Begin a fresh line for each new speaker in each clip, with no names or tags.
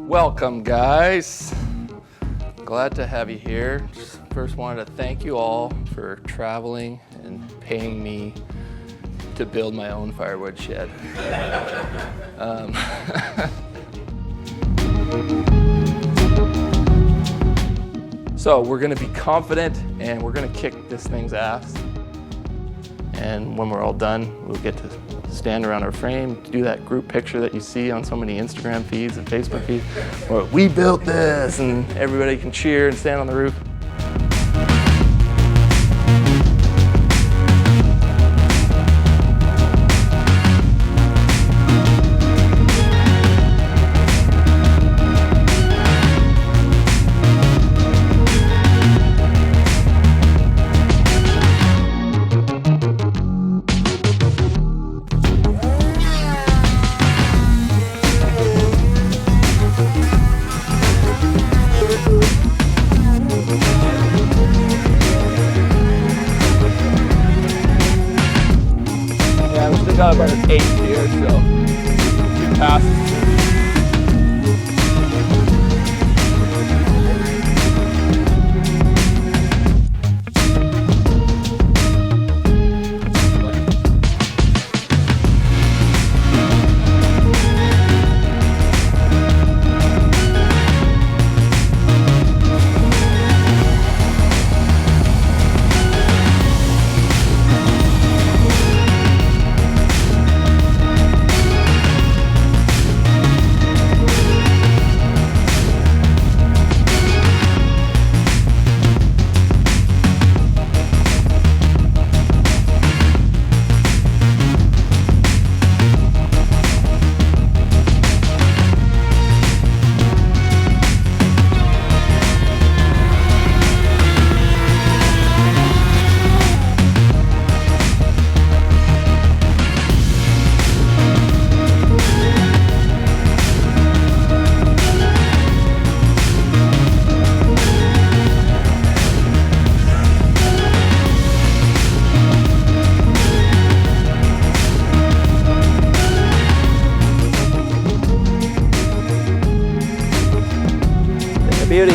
Welcome, guys. Glad to have you here. Just first wanted to thank you all for traveling and paying me to build my own firewood shed. So we're gonna be confident and we're gonna kick this thing's ass. And when we're all done, we'll get to stand around our frame, do that group picture that you see on so many Instagram feeds and Facebook feeds, where we built this, and everybody can cheer and stand on the roof. Got about an 8 here, so 2 passes. Beauty.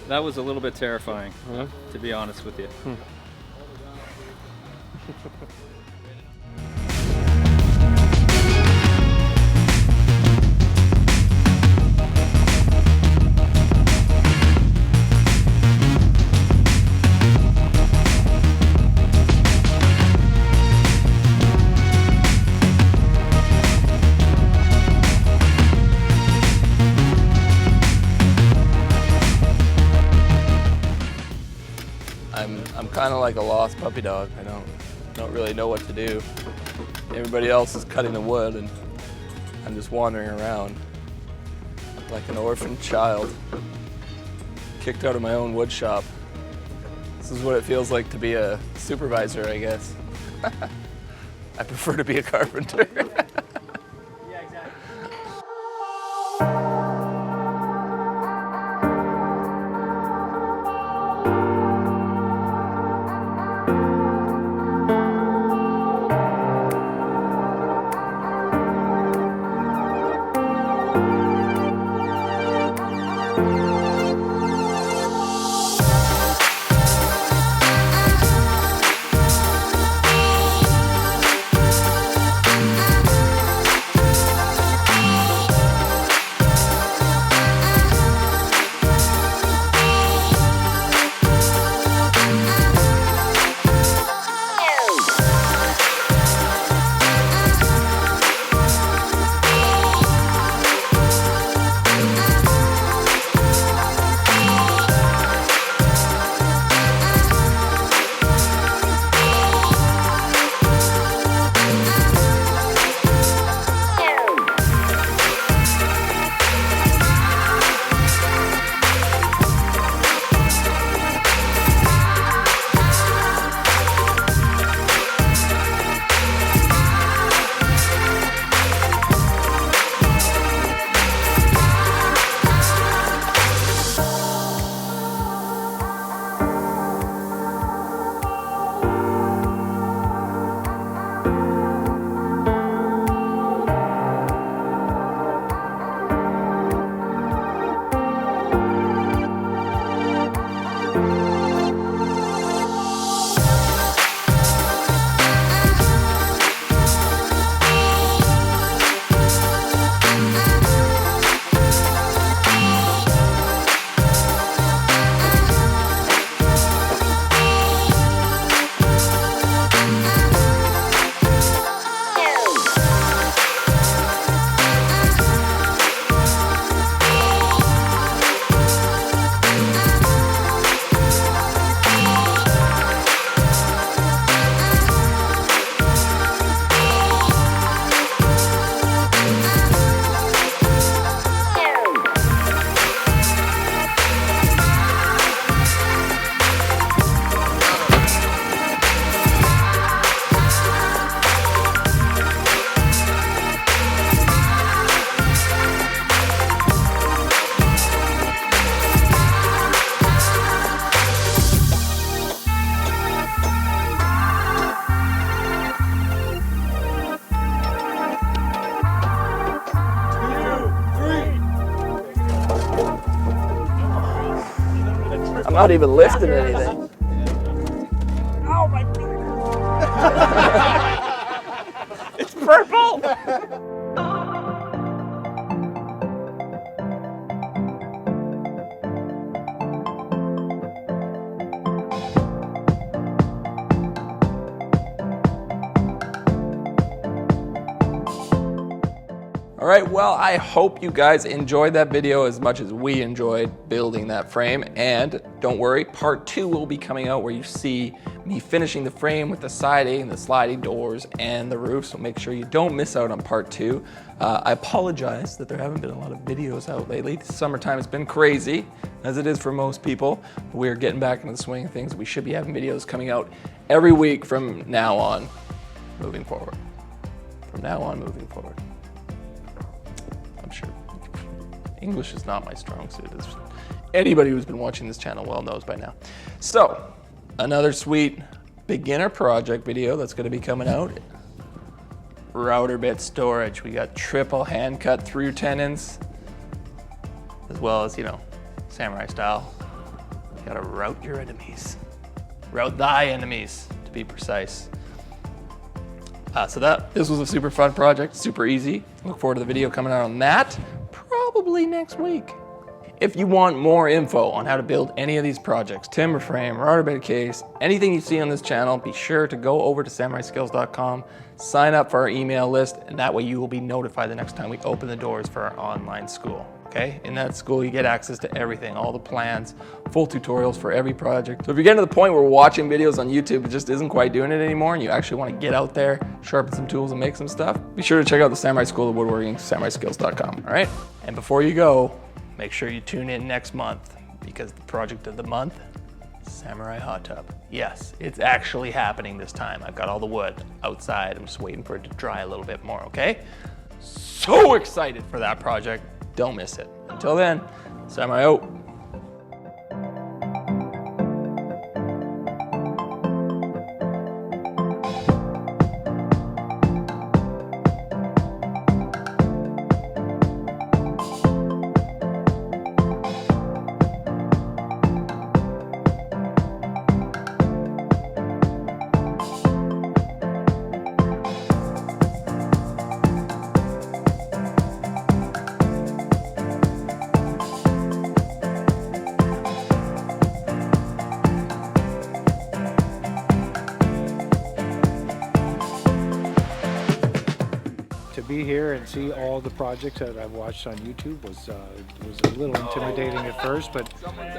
That was a little bit terrifying, to be honest with you.
I'm kind of like a lost puppy dog. I don't really know what to do. Everybody else is cutting the wood and I'm just wandering around like an orphaned child, kicked out of my own wood shop. This is what it feels like to be a supervisor, I guess. I prefer to be a carpenter.
Yeah, exactly.
not even lifting anything.
Oh my God. It's purple.
All right, well, I hope you guys enjoyed that video as much as we enjoyed building that frame. And don't worry, part 2 will be coming out where you see me finishing the frame with the siding, the sliding doors, and the roof. So make sure you don't miss out on part 2. I apologize that there haven't been a lot of videos out lately. The summertime has been crazy, as it is for most people. But we're getting back into the swing of things. We should be having videos coming out every week from now on, moving forward. From now on, moving forward. I'm sure English is not my strong suit. As anybody who's been watching this channel well knows by now. So, another sweet beginner project video that's going to be coming out. Router bit storage. We got triple hand cut through tenons, as well as, you know, samurai style. You gotta route your enemies. Route thy enemies, to be precise. This was a super fun project, super easy. Look forward to the video coming out on that, probably next week. If you want more info on how to build any of these projects, timber frame, router bed case, anything you see on this channel, be sure to go over to samuraiskills.com, sign up for our email list, and that way you will be notified the next time we open the doors for our online school. Okay? In that school, you get access to everything, all the plans, full tutorials for every project. So if you're getting to the point where watching videos on YouTube, it just isn't quite doing it anymore, and you actually want to get out there, sharpen some tools, and make some stuff, be sure to check out the Samurai School of Woodworking, samuraiskills.com. All right? And before you go, make sure you tune in next month, because the project of the month, Samurai Hot Tub. Yes, it's actually happening this time. I've got all the wood outside. I'm just waiting for it to dry a little bit more, okay? So excited for that project. Don't miss it. Until then, Samurai out.
To be here and see all the projects that I've watched on YouTube was a little intimidating at first, but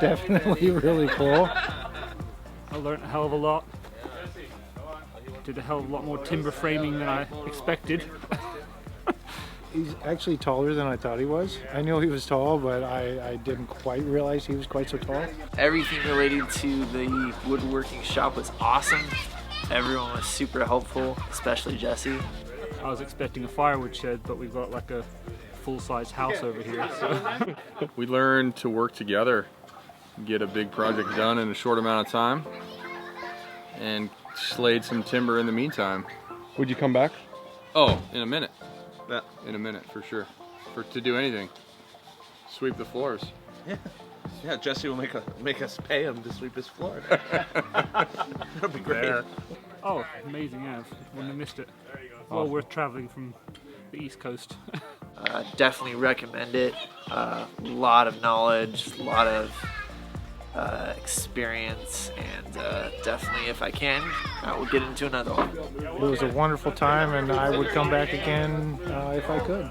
definitely really cool.
I learned a hell of a lot. Did a hell of a lot more timber framing than I expected.
He's actually taller than I thought he was. I knew he was tall, but I didn't quite realize he was quite so tall.
Everything related to the woodworking shop was awesome. Everyone was super helpful, especially Jesse.
I was expecting a firewood shed, but we've got like a full-size house over here. So.
We learned to work together, get a big project done in a short amount of time, and slayed some timber in the meantime.
Would you come back?
Oh, in a minute. Yeah, in a minute for sure. To do anything, sweep the floors.
Yeah, Jesse will make us pay him to sweep his floor. That'll be great.
There. Oh, amazing! Yeah, wouldn't have missed it. Well worth traveling from the East Coast.
Definitely recommend it. A lot of knowledge, a lot of experience, and definitely, if I can, I will get into another one.
It was a wonderful time, and I would come back again if I could.